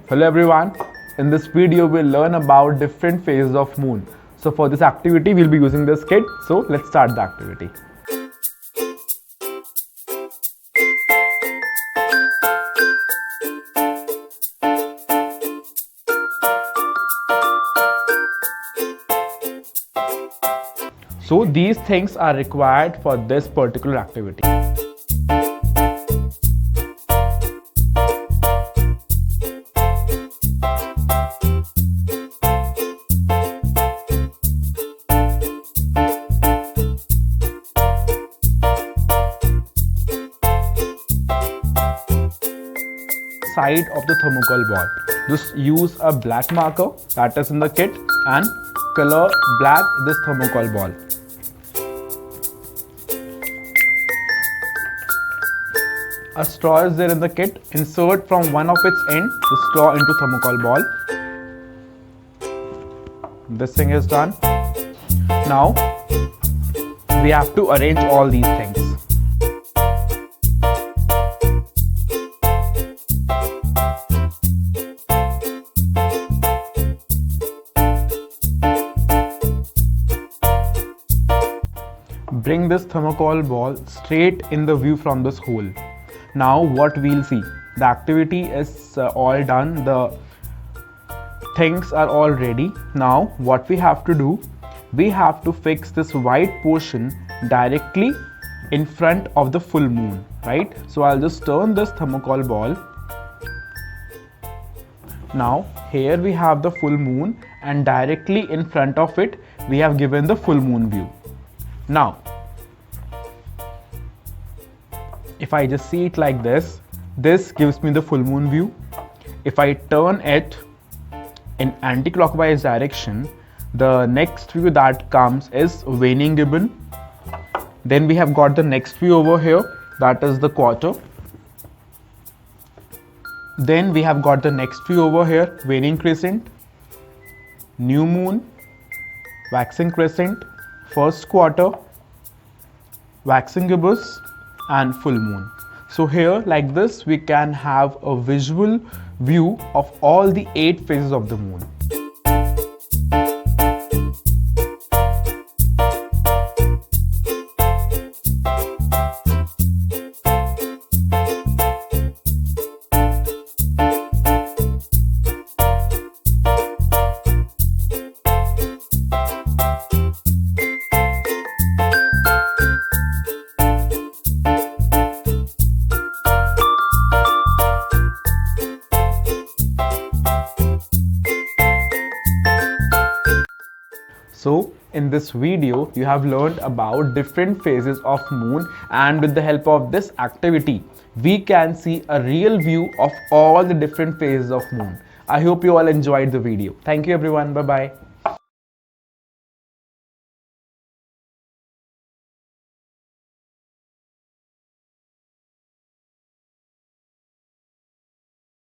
Hello everyone, in this video we'll learn about different phases of moon. So for this activity we'll be using this kit, so let's start the activity. So these things are required for this particular activity. Side of the thermocol ball. Just use a black marker that is in the kit and color black this thermocol ball. A straw is there in the kit. Insert from one of its end the straw into thermocol ball. This thing is done. Now we have to arrange all these things. Bring this thermocol ball straight in the view from this hole. Now what we'll see, the activity is all done, the things are all ready. Now what we have to do, we have to fix this white portion directly in front of the full moon, right? So I'll just turn this thermocol ball. Now here we have the full moon and directly in front of it we have given the full moon view. Now if I just see it like this, this gives me the full moon view. If I turn it in anti-clockwise direction, the next view that comes is waning ribbon. Then we have got the next view over here, that is the quarter. Then we have got the next view over here, waning crescent, new moon, waxing crescent, first quarter, waxing gibbous and full moon. So here like this we can have a visual view of all the 8 phases of the moon. So in this video you have learned about different phases of moon, and with the help of this activity we can see a real view of all the different phases of moon. I hope you all enjoyed the video. Thank you everyone. Bye bye.